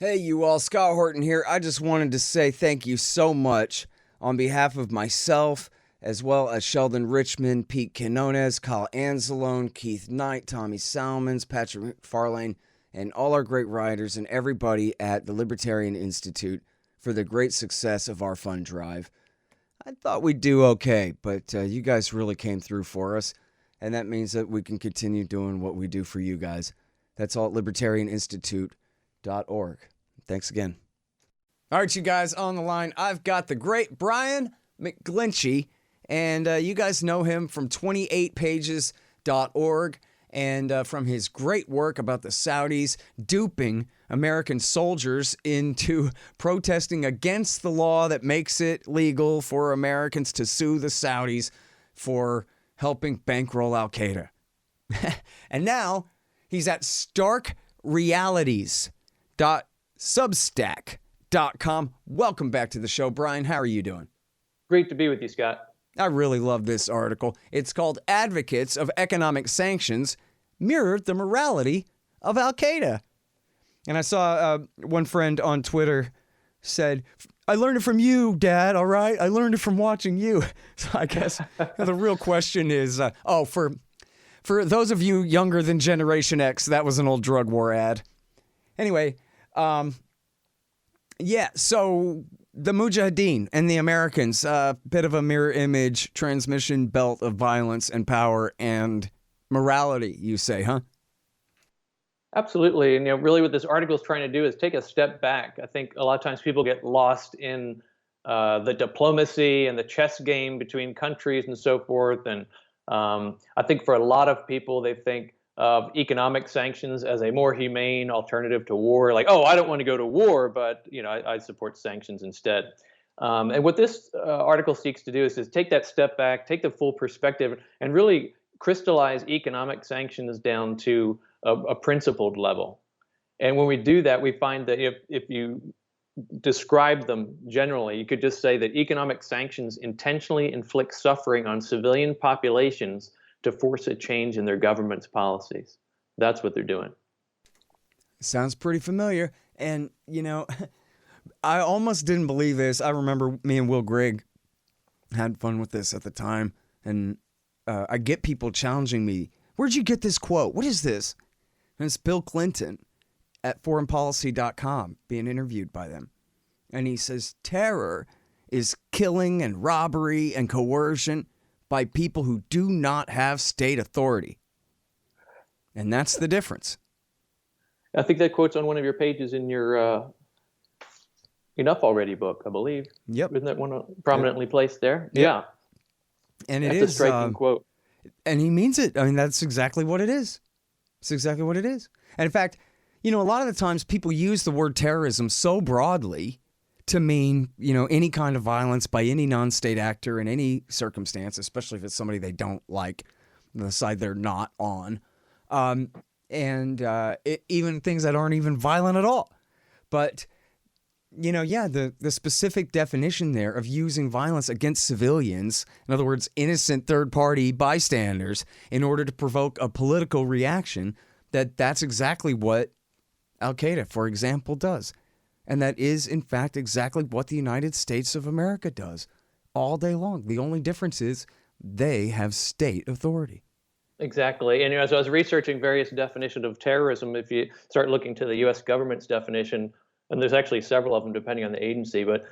Hey, you all, Scott Horton here. I just wanted to say thank you so much on behalf of myself, as well as Sheldon Richmond, Pete Quinones, Kyle Anzalone, Keith Knight, Tommy Salmons, Patrick McFarlane, and all our great writers and everybody at the Libertarian Institute for the great success of our fund drive. I thought we'd do okay, but you guys really came through for us, and that means that we can continue doing what we do for you guys. That's all at libertarianinstitute.org. Thanks again. All right, you guys, on the line, I've got the great Brian McGlinchey, and you guys know him from 28pages.org and from his great work about the Saudis duping American soldiers into protesting against the law that makes it legal for Americans to sue the Saudis for helping bankroll Al-Qaeda. And now he's at starkrealities.substack.com. Welcome back to the show, Brian. How are you doing? Great to be with you, Scott. I really love this article. It's called Advocates of Economic Sanctions Mirrored the Morality of Al-Qaeda. And I saw one friend on Twitter said, I learned it from you, Dad, all right? I learned it from watching you. So I guess the real question is, for those of you younger than Generation X, that was an old drug war ad. Anyway, so the Mujahideen and the Americans, bit of a mirror image, transmission belt of violence and power and morality, you say, huh? Absolutely. And really what this article is trying to do is take a step back. I think a lot of times people get lost in the diplomacy and the chess game between countries and so forth. And I think for a lot of people, they think of economic sanctions as a more humane alternative to war. Like, oh, I don't want to go to war, but I support sanctions instead. And what this article seeks to do is take that step back, take the full perspective, and really crystallize economic sanctions down to a principled level. And when we do that, we find that if you describe them generally, you could just say that economic sanctions intentionally inflict suffering on civilian populations to force a change in their government's policies. That's what they're doing. Sounds pretty familiar. And, I almost didn't believe this. I remember me and Will Grigg had fun with this at the time. And I get people challenging me, where'd you get this quote? What is this? And it's Bill Clinton at foreignpolicy.com being interviewed by them. And he says, terror is killing and robbery and coercion by people who do not have state authority. And that's the difference. I think that quote's on one of your pages in your Enough Already book, I believe. Yep. Isn't that one prominently placed there? Yep. Yeah. And that's a striking quote. And he means it. I mean, that's exactly what it is. It's exactly what it is. And in fact, a lot of the times people use the word terrorism so broadly to mean, any kind of violence by any non-state actor in any circumstance, especially if it's somebody they don't like, the side they're not on, even things that aren't even violent at all. But, the specific definition there of using violence against civilians, in other words, innocent third-party bystanders, in order to provoke a political reaction, that's exactly what Al-Qaeda, for example, does. And that is, in fact, exactly what the United States of America does all day long. The only difference is they have state authority. Exactly. And as I was researching various definitions of terrorism, if you start looking to the U.S. government's definition, and there's actually several of them depending on the agency, but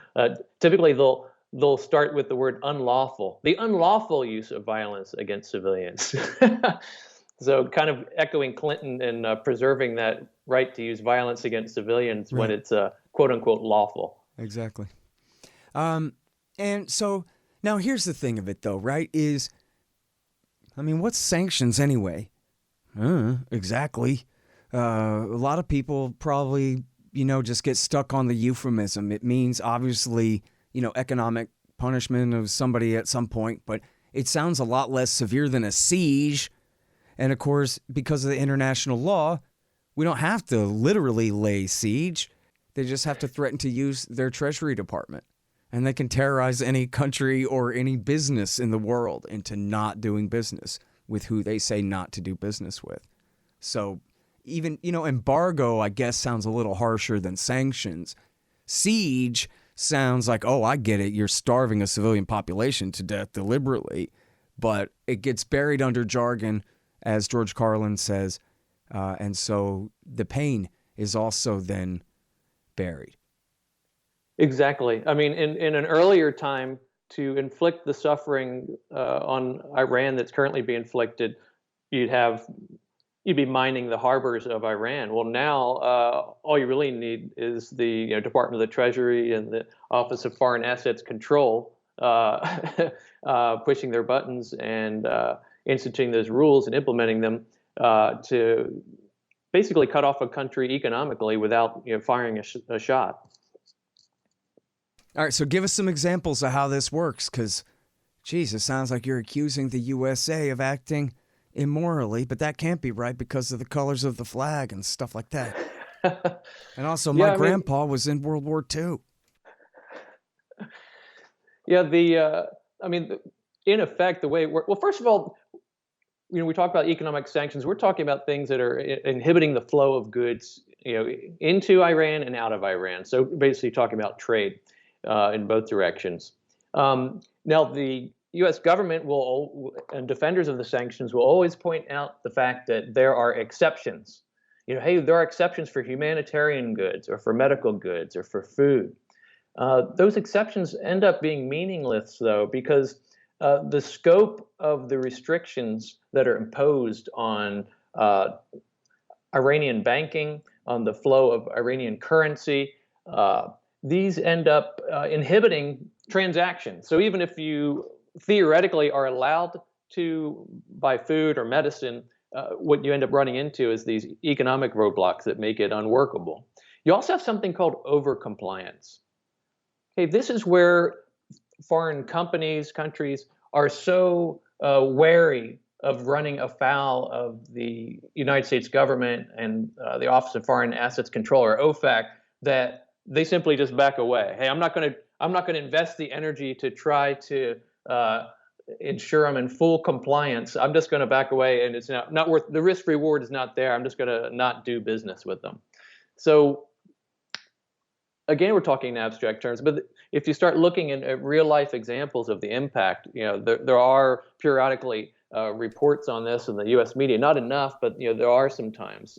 typically they'll start with the word unlawful, the unlawful use of violence against civilians. So kind of echoing Clinton and preserving that right to use violence against civilians when it's quote unquote lawful. Exactly. And so now here's the thing of it though, right? What's sanctions anyway? Exactly. A lot of people probably, just get stuck on the euphemism. It means obviously, economic punishment of somebody at some point, but it sounds a lot less severe than a siege. And of course, because of the international law, we don't have to literally lay siege. They just have to threaten to use their Treasury Department. And they can terrorize any country or any business in the world into not doing business with who they say not to do business with. So even, embargo, I guess, sounds a little harsher than sanctions. Siege sounds like, oh, I get it. You're starving a civilian population to death deliberately. But it gets buried under jargon, as George Carlin says. And so the pain is also then buried. Exactly. I mean, in an earlier time, to inflict the suffering on Iran that's currently being inflicted, you'd be mining the harbors of Iran. Well, now all you really need is the Department of the Treasury and the Office of Foreign Assets Control pushing their buttons and instituting those rules and implementing them to basically cut off a country economically without firing a shot. All right, so give us some examples of how this works, because, geez, it sounds like you're accusing the USA of acting immorally, but that can't be right because of the colors of the flag and stuff like that. And also, my grandpa was in World War II. Yeah, in effect, the way well, first of all, we talk about economic sanctions. We're talking about things that are inhibiting the flow of goods, into Iran and out of Iran. So basically, talking about trade in both directions. Now, the U.S. government and defenders of the sanctions will always point out the fact that there are exceptions. Hey, there are exceptions for humanitarian goods or for medical goods or for food. Those exceptions end up being meaningless, though, because the scope of the restrictions that are imposed on Iranian banking, on the flow of Iranian currency, these end up inhibiting transactions. So even if you theoretically are allowed to buy food or medicine, what you end up running into is these economic roadblocks that make it unworkable. You also have something called overcompliance. Okay, this is where foreign countries are so wary of running afoul of the United States government and the Office of Foreign Assets Control, or OFAC, that they simply just back away. Hey, I'm not going to invest the energy to try to ensure I'm in full compliance. I'm just going to back away, and it's not worth the risk reward is not there. I'm just going to not do business with them. So again, we're talking in abstract terms, but if you start looking at real life examples of the impact, there are periodically reports on this in the U.S. media. Not enough, but there are sometimes.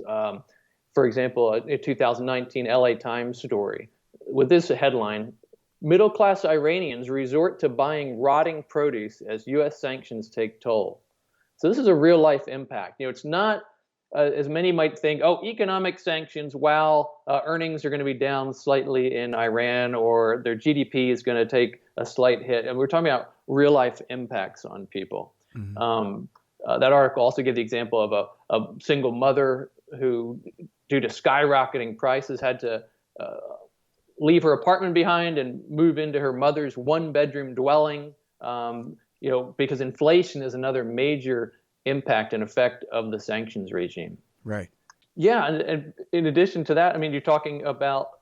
For example, a 2019 LA Times story with this headline: middle-class Iranians resort to buying rotting produce as U.S. sanctions take toll. So this is a real-life impact. It's not, as many might think, economic sanctions, earnings are going to be down slightly in Iran, or their GDP is going to take a slight hit. And we're talking about real-life impacts on people. Mm-hmm. That article also gave the example of a single mother who, due to skyrocketing prices, had to leave her apartment behind and move into her mother's one-bedroom dwelling, because inflation is another major impact and effect of the sanctions regime. Right. Yeah, and in addition to that, you're talking about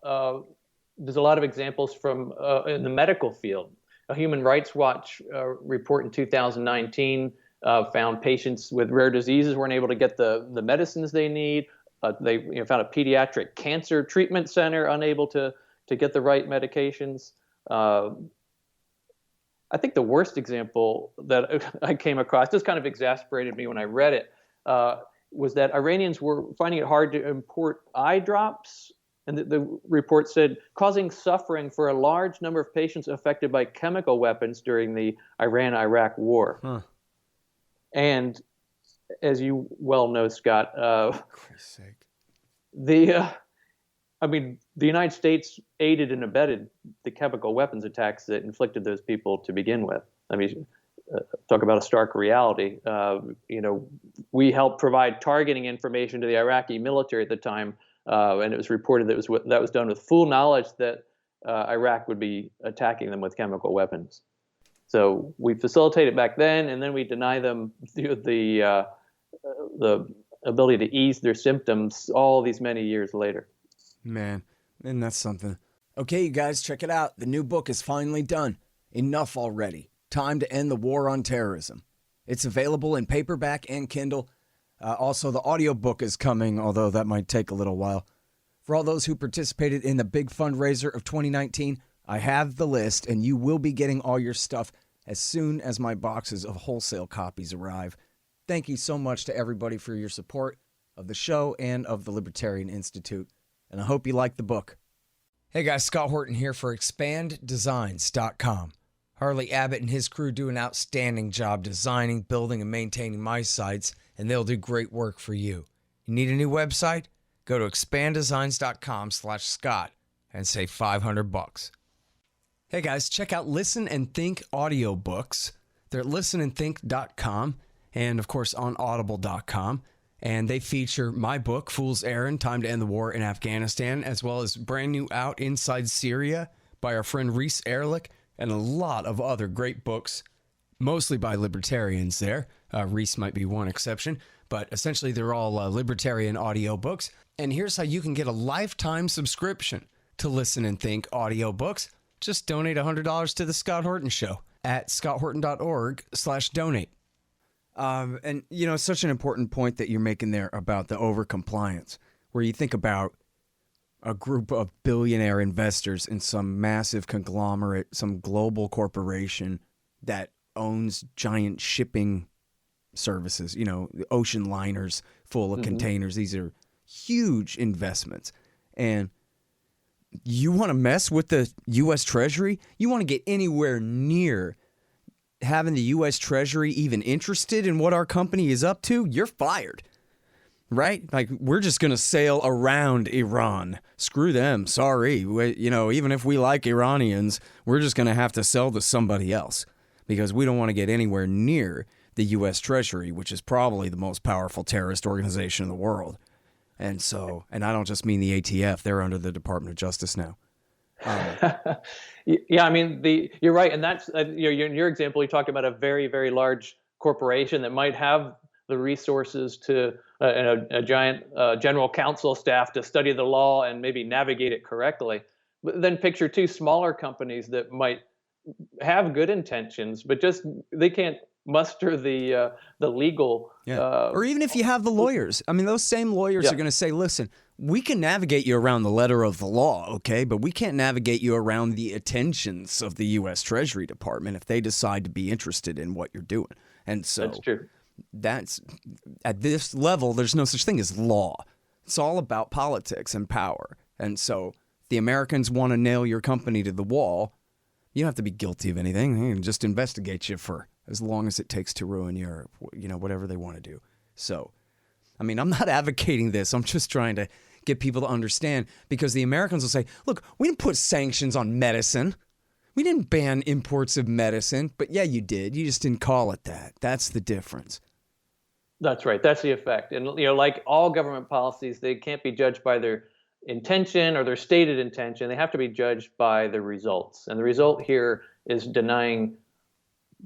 there's a lot of examples from in the medical field. A Human Rights Watch report in 2019 found patients with rare diseases weren't able to get the medicines they need. They found a pediatric cancer treatment center unable to get the right medications. I think the worst example that I came across, just kind of exasperated me when I read it, was that Iranians were finding it hard to import eye drops. And the report said, causing suffering for a large number of patients affected by chemical weapons during the Iran-Iraq war. Huh. And as you well know, Scott, the United States aided and abetted the chemical weapons attacks that inflicted those people to begin with. Talk about a stark reality. We helped provide targeting information to the Iraqi military at the time, and it was reported that was done with full knowledge that Iraq would be attacking them with chemical weapons. So we facilitated back then, and then we deny them the ability to ease their symptoms all these many years later. Man, and that's something. Okay, you guys, check it out. The new book is finally done. Enough already. Time to end the war on terrorism. It's available in paperback and Kindle. Also, the audiobook is coming, although that might take a little while. For all those who participated in the big fundraiser of 2019, I have the list, and you will be getting all your stuff as soon as my boxes of wholesale copies arrive. Thank you so much to everybody for your support of the show and of the Libertarian Institute, and I hope you like the book. Hey guys, Scott Horton here for ExpandDesigns.com. Harley Abbott and his crew do an outstanding job designing, building, and maintaining my sites, and they'll do great work for you. You need a new website? Go to ExpandDesigns.com/Scott and save $500. Hey guys, check out Listen and Think audiobooks. They're at listenandthink.com and, of course, on audible.com. And they feature my book, Fool's Errand, Time to End the War in Afghanistan, as well as brand new out Inside Syria by our friend Reese Ehrlich, and a lot of other great books, mostly by libertarians there. Reese might be one exception, but essentially they're all libertarian audiobooks. And here's how you can get a lifetime subscription to Listen and Think audiobooks. Just donate $100 to The Scott Horton Show at scotthorton.org/donate. And, you know, it's such an important point that you're making there about the overcompliance, where you think about a group of billionaire investors in some massive conglomerate, some global corporation that owns giant shipping services, you know, ocean liners full of containers. These are huge investments. And you want to mess with the U.S. Treasury? You want to get anywhere near having the U.S. Treasury even interested in what our company is up to? You're fired, right? Like, we're just going to sail around Iran. Screw them. Sorry. You know, even if we like Iranians, we're just going to have to sell to somebody else because we don't want to get anywhere near the U.S. Treasury, which is probably the most powerful terrorist organization in the world. And so, and I don't just mean the ATF, they're under the Department of Justice now. Yeah, I mean, you're right. And that's, in your example, you talked about a very, very large corporation that might have the resources to, a giant general counsel staff to study the law and maybe navigate it correctly. But then picture two smaller companies that might have good intentions, but just they can't muster the legal. Or even if you have the lawyers. I mean, those same lawyers are going to say, listen, we can navigate you around the letter of the law, okay? But we can't navigate you around the attentions of the U.S. Treasury Department if they decide to be interested in what you're doing. And so that's true. That's at this level, there's no such thing as law. It's all about politics and power. And so if the Americans want to nail your company to the wall, you don't have to be guilty of anything. They can just investigate you for as long as it takes to ruin your, you know, whatever they want to do. So, I mean, I'm not advocating this. I'm just trying to get people to understand, because the Americans will say, look, we didn't put sanctions on medicine. We didn't ban imports of medicine. But yeah, you did. You just didn't call it that. That's the difference. That's right. That's the effect. And, you know, like all government policies, they can't be judged by their intention or their stated intention. They have to be judged by the results. And the result here is denying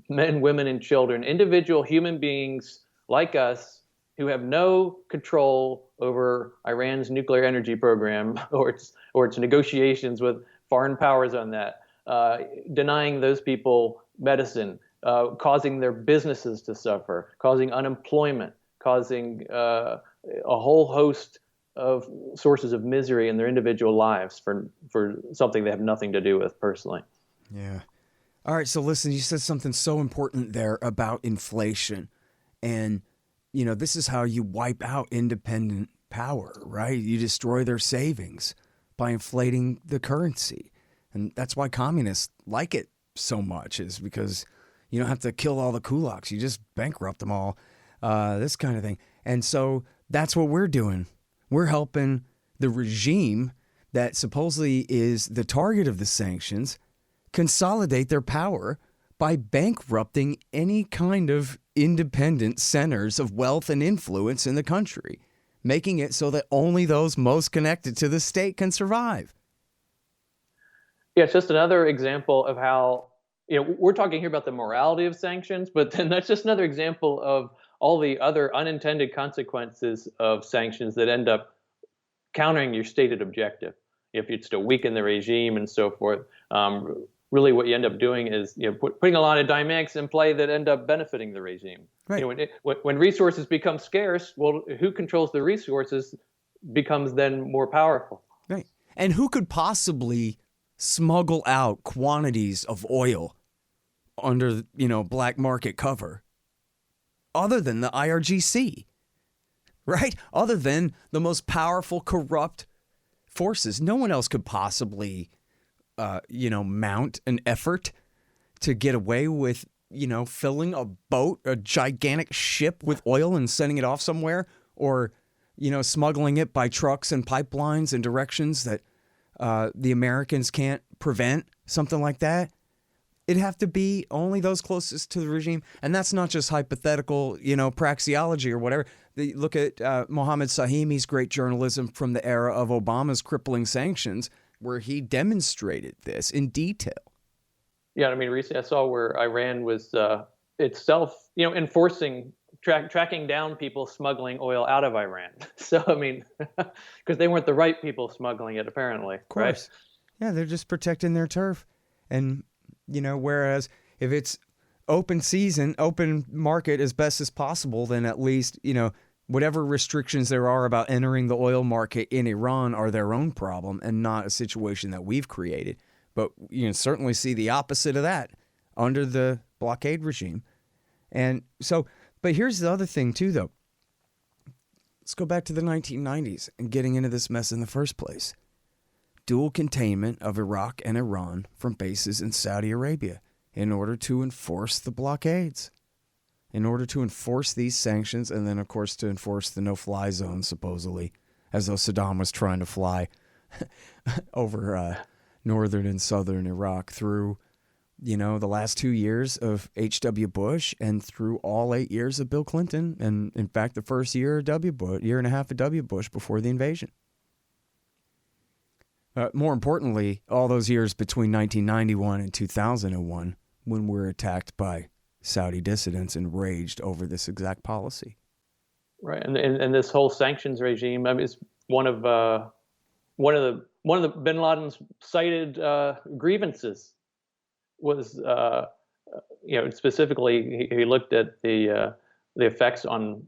men, women, and children, individual human beings like us, who have no control over Iran's nuclear energy program or its negotiations with foreign powers on that, denying those people medicine, causing their businesses to suffer, causing unemployment, causing a whole host of sources of misery in their individual lives for something they have nothing to do with personally. Yeah. All right. So listen, you said something so important there about inflation, and you know, this is how you wipe out independent power, right? You destroy their savings by inflating the currency. And that's why communists like it so much, is because you don't have to kill all the kulaks. You just bankrupt them all, this kind of thing. And so that's what we're doing. We're helping the regime that supposedly is the target of the sanctions consolidate their power by bankrupting any kind of independent centers of wealth and influence in the country, making it so that only those most connected to the state can survive. Yeah, it's just another example of how, you know, we're talking here about the morality of sanctions, but then that's just another example of all the other unintended consequences of sanctions that end up countering your stated objective. If it's to weaken the regime and so forth, really what you end up doing is, you know, putting a lot of dynamics in play that end up benefiting the regime. Right. When resources become scarce, well, who controls the resources becomes then more powerful. Right. And who could possibly smuggle out quantities of oil under, black market cover other than the IRGC, right? Other than the most powerful, corrupt forces. No one else could possibly, mount an effort to get away with, filling a boat, a gigantic ship with oil and sending it off somewhere, or, smuggling it by trucks and pipelines in directions that the Americans can't prevent, something like that. It'd have to be only those closest to the regime. And that's not just hypothetical, praxeology or whatever. Look at Mohammed Sahimi's great journalism from the era of Obama's crippling sanctions, where he demonstrated this in detail. Yeah, I mean, recently I saw where Iran was itself, enforcing, tracking down people smuggling oil out of Iran. So, I mean, because they weren't the right people smuggling it, apparently. Of course. Right? Yeah, they're just protecting their turf. And, whereas if it's open season, open market as best as possible, then at least, whatever restrictions there are about entering the oil market in Iran are their own problem and not a situation that we've created. But you can certainly see the opposite of that under the blockade regime. And so, but here's the other thing too, though. Let's go back to the 1990s and getting into this mess in the first place. Dual containment of Iraq and Iran from bases in Saudi Arabia in order to enforce the blockades, in order to enforce these sanctions, and then, of course, to enforce the no-fly zone, supposedly, as though Saddam was trying to fly over northern and southern Iraq through, the last 2 years of H.W. Bush and through all 8 years of Bill Clinton, and, in fact, the first year of year and a half of W. Bush before the invasion. More importantly, all those years between 1991 and 2001, when we're attacked by Saudi dissidents enraged over this exact policy. Right, and this whole sanctions regime, I mean, is one of the Bin Laden's cited grievances was, specifically he looked at the effects on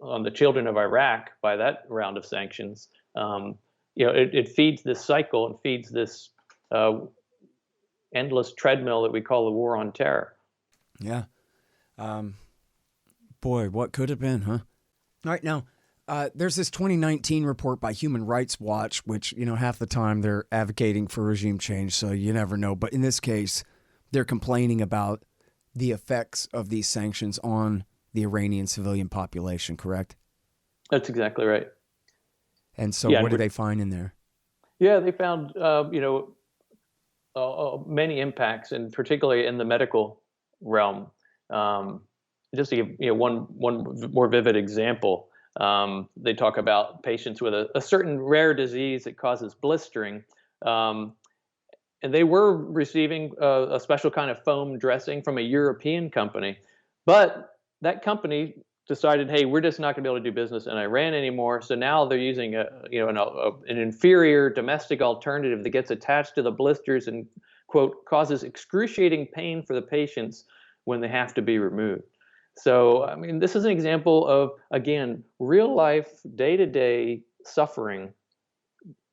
the children of Iraq by that round of sanctions. It feeds this cycle and feeds this endless treadmill that we call the war on terror. Yeah. Boy, what could have been, huh? All right, now, there's this 2019 report by Human Rights Watch, which, half the time they're advocating for regime change, so you never know. But in this case, they're complaining about the effects of these sanctions on the Iranian civilian population, correct? That's exactly right. And so what did they find in there? Yeah, they found, many impacts, and particularly in the medical realm. Just to give one more vivid example, they talk about patients with a certain rare disease that causes blistering, and they were receiving a special kind of foam dressing from a European company, but that company decided, hey, we're just not going to be able to do business in Iran anymore. So now they're using an inferior domestic alternative that gets attached to the blisters and, quote, causes excruciating pain for the patients when they have to be removed. So, I mean, this is an example of, again, real life, day-to-day suffering.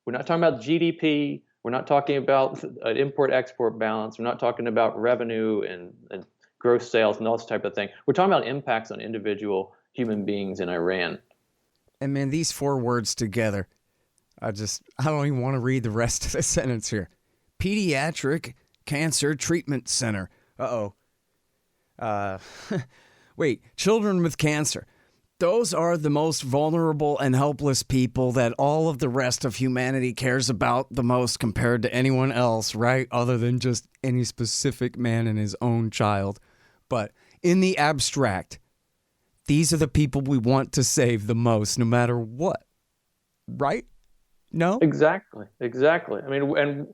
We're not talking about GDP. We're not talking about an import-export balance. We're not talking about revenue and gross sales and all this type of thing. We're talking about impacts on individual human beings in Iran. And man, these 4 words together, I don't even want to read the rest of the sentence here. Pediatric Cancer Treatment Center. Wait, children with cancer. Those are the most vulnerable and helpless people that all of the rest of humanity cares about the most compared to anyone else, right? Other than just any specific man and his own child. But in the abstract, these are the people we want to save the most, no matter what. Right? No? Exactly. I mean, and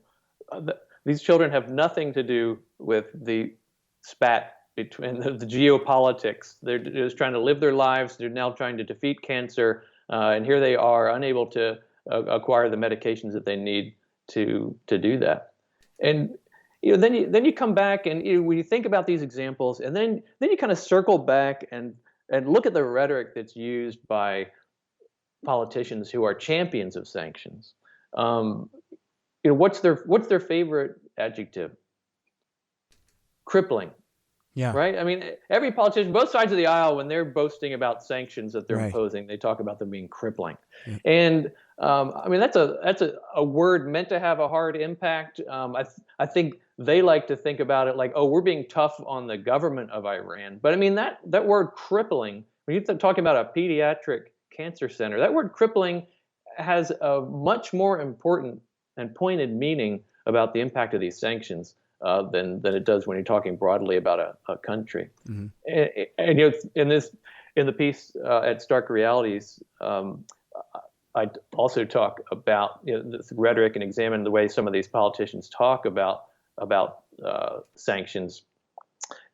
these children have nothing to do with the spat between the geopolitics. They're just trying to live their lives. They're now trying to defeat cancer, and here they are, unable to acquire the medications that they need to do that. And then you come back and when you think about these examples, and then you kind of circle back and and look at the rhetoric that's used by politicians who are champions of sanctions. Um, what's their favorite adjective? Crippling. Yeah. Right? I mean, every politician, both sides of the aisle, when they're boasting about sanctions that they're Right. imposing, they talk about them being crippling. Yeah. And I mean, that's a word meant to have a hard impact. I think they like to think about it like, oh, we're being tough on the government of Iran. But I mean, that word crippling, when you're talking about a pediatric cancer center, that word crippling has a much more important and pointed meaning about the impact of these sanctions than it does when you're talking broadly about a country. Mm-hmm. And in the piece at Stark Realities, I also talk about this rhetoric and examine the way some of these politicians talk about sanctions.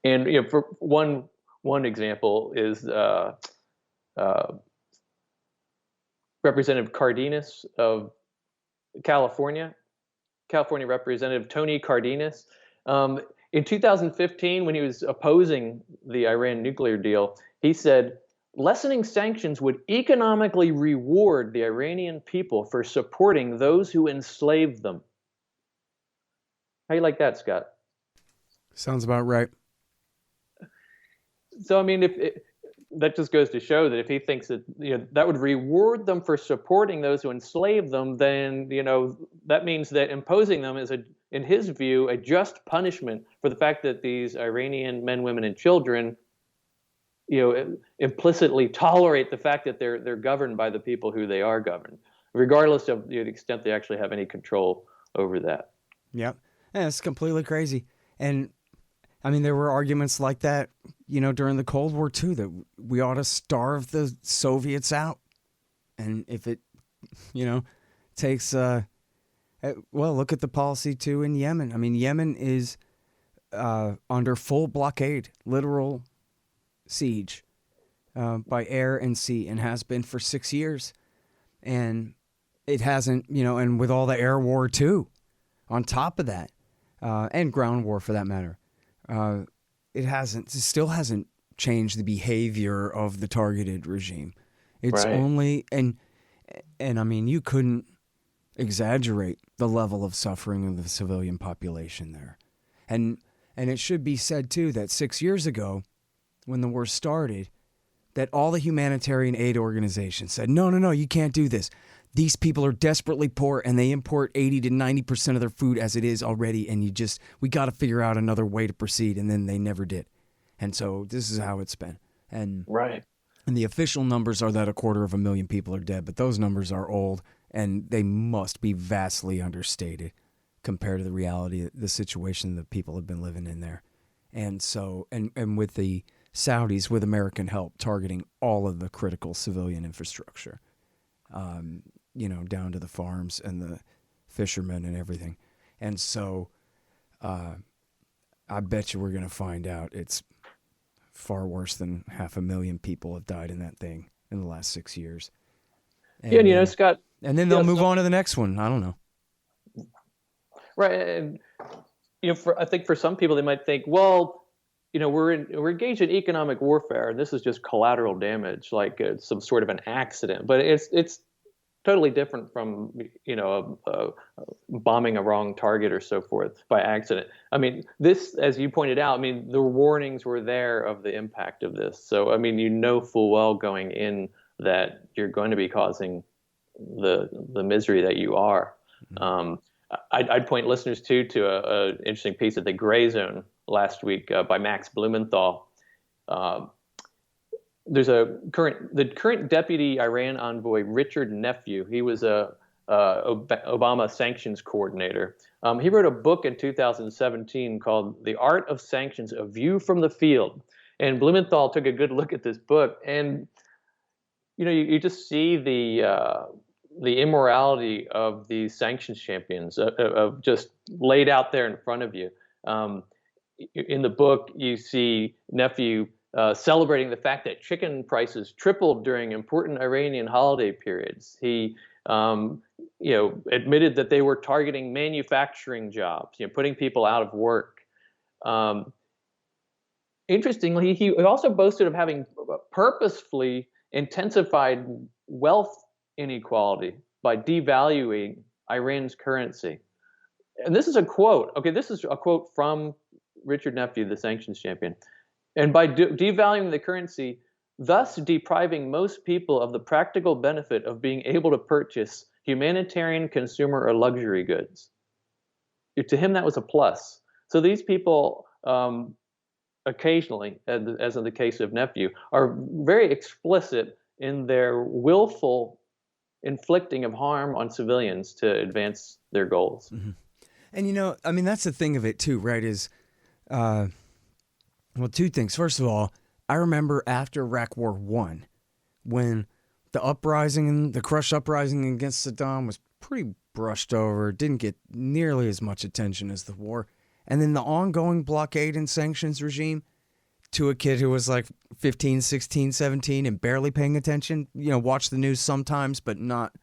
And for one example is Representative Cardenas of California Representative Tony Cardenas. In 2015, when he was opposing the Iran nuclear deal, he said, lessening sanctions would economically reward the Iranian people for supporting those who enslaved them. How do you like that, Scott? Sounds about right. So, I mean, that just goes to show that if he thinks that that would reward them for supporting those who enslaved them, then that means that imposing them is, in his view, a just punishment for the fact that these Iranian men, women, and children, implicitly tolerate the fact that they're governed by the people who they are governed, regardless of the extent they actually have any control over that. Yep, and it's completely crazy. And I mean, there were arguments like that, during the Cold War too, that we ought to starve the Soviets out. And if it, takes, look at the policy too in Yemen. I mean, Yemen is under full blockade, literal siege by air and sea, and has been for 6 years. And it hasn't, and with all the air war too, on top of that, and ground war for that matter. It still hasn't changed the behavior of the targeted regime. It's right. only, and I mean, you couldn't exaggerate the level of suffering of the civilian population there. And it should be said too that 6 years ago, when the war started, that all the humanitarian aid organizations said, no, you can't do this. These people are desperately poor and they import 80 to 90% of their food as it is already. And we got to figure out another way to proceed. And then they never did. And so this is how it's been. And right. And the official numbers are that 250,000 people are dead, but those numbers are old and they must be vastly understated compared to the reality, the situation that people have been living in there. And so, and with the Saudis, with American help, targeting all of the critical civilian infrastructure. Down to the farms and the fishermen and everything. And so I bet you we're going to find out it's far worse than 500,000 people have died in that thing in the last 6 years. And, Scott. And then they'll move on to the next one. I don't know. Right. And, I think for some people, they might think, well, we're engaged in economic warfare, and this is just collateral damage, like it's some sort of an accident. But it's totally different from bombing a wrong target or so forth by accident. I mean, this, as you pointed out, I mean, the warnings were there of the impact of this. So I mean, full well going in that you're going to be causing the misery that you are. Mm-hmm. I'd point listeners to a interesting piece at the Gray Zone last week by Max Blumenthal. There's the current deputy Iran envoy, Richard Nephew. He was a Obama sanctions coordinator. He wrote a book in 2017 called "The Art of Sanctions: A View from the Field." And Blumenthal took a good look at this book, and you just see the immorality of these sanctions champions of just laid out there in front of you. In the book, you see Nephew celebrating the fact that chicken prices tripled during important Iranian holiday periods. He, admitted that they were targeting manufacturing jobs, putting people out of work. interestingly, he also boasted of having purposefully intensified wealth inequality by devaluing Iran's currency. And this is a quote. Okay, this is a quote from Richard Nephew, the sanctions champion. And by devaluing the currency, thus depriving most people of the practical benefit of being able to purchase humanitarian, consumer, or luxury goods. To him, that was a plus. So these people, occasionally, as in the case of Nephew, are very explicit in their willful inflicting of harm on civilians to advance their goals. Mm-hmm. And, I mean, that's the thing of it, too, right, is, well, two things. First of all, I remember after Iraq War I, when the crush uprising against Saddam was pretty brushed over, didn't get nearly as much attention as the war. And then the ongoing blockade and sanctions regime to a kid who was like 15, 16, 17 and barely paying attention, watch the news sometimes, but not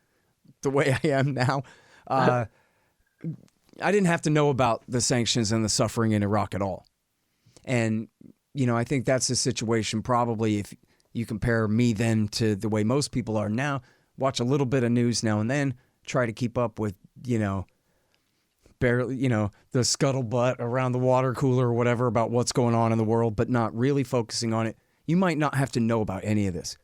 the way I am now. I didn't have to know about the sanctions and the suffering in Iraq at all. And, I think that's the situation probably if you compare me then to the way most people are now, watch a little bit of news now and then, try to keep up with, barely, the scuttlebutt around the water cooler or whatever about what's going on in the world, but not really focusing on it. You might not have to know about any of this,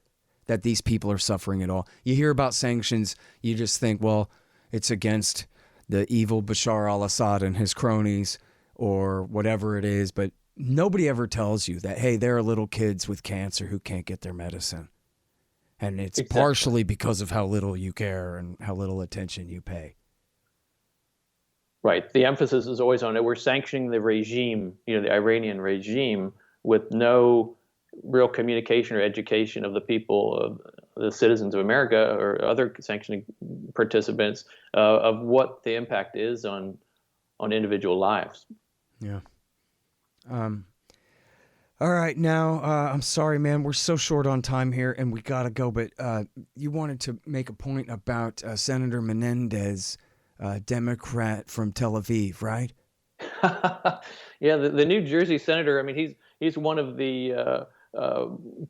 that these people are suffering at all. You hear about sanctions, you just think, well, it's against the evil Bashar al-Assad and his cronies or whatever it is, but nobody ever tells you that, hey, there are little kids with cancer who can't get their medicine. And it's partially because of how little you care and how little attention you pay. Right. The emphasis is always on it. We're sanctioning the regime, the Iranian regime, with no real communication or education of the people, of the citizens of America or other sanctioning participants, of what the impact is on individual lives. Yeah. All right, now, I'm sorry, man. We're so short on time here, and we got to go. But you wanted to make a point about Senator Menendez, Democrat from Tel Aviv, right? Yeah, the New Jersey senator. I mean, he's one of the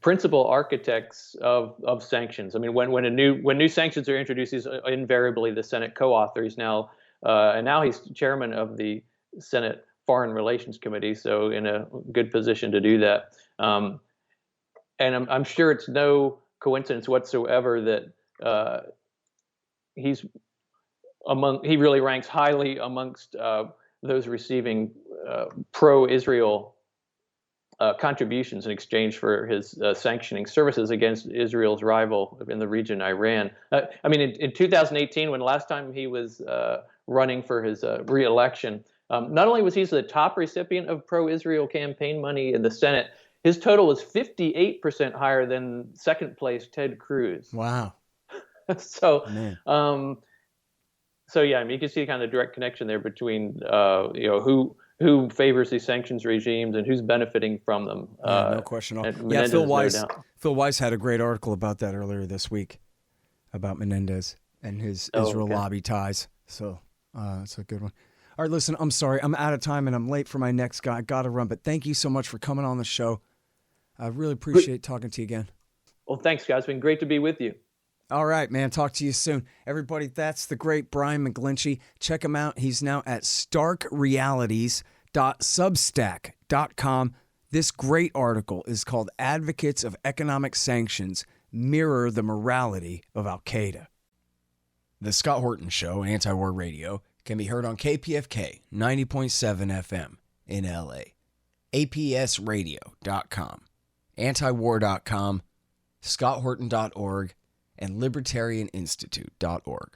principal architects of sanctions. I mean, when new sanctions are introduced, he's invariably the Senate co-author. He's now and now he's chairman of the Senate Foreign Relations Committee, so in a good position to do that. And I'm sure it's no coincidence whatsoever that he really ranks highly amongst those receiving pro-Israel contributions in exchange for his sanctioning services against Israel's rival in the region, Iran. I mean, in 2018, when last time he was running for his re-election, not only was he the top recipient of pro-Israel campaign money in the Senate, his total was 58% higher than second place Ted Cruz. Wow. So, so yeah, I mean, you can see kind of the direct connection there between who favors these sanctions regimes and who's benefiting from them. No question at all. Yeah, Phil Weiss had a great article about that earlier this week about Menendez and his Israel lobby ties. So it's a good one. All right, listen, I'm sorry. I'm out of time and I'm late for my next guy. I got to run, but thank you so much for coming on the show. I really appreciate talking to you again. Well, thanks, guys. It's been great to be with you. All right, man. Talk to you soon. Everybody, that's the great Brian McGlinchey. Check him out. He's now at starkrealities.substack.com. This great article is called Advocates of Economic Sanctions Mirror the Morality of Al-Qaeda. The Scott Horton Show, Anti-War Radio, can be heard on KPFK 90.7 FM in LA, APSradio.com, antiwar.com, scotthorton.org, and libertarianinstitute.org.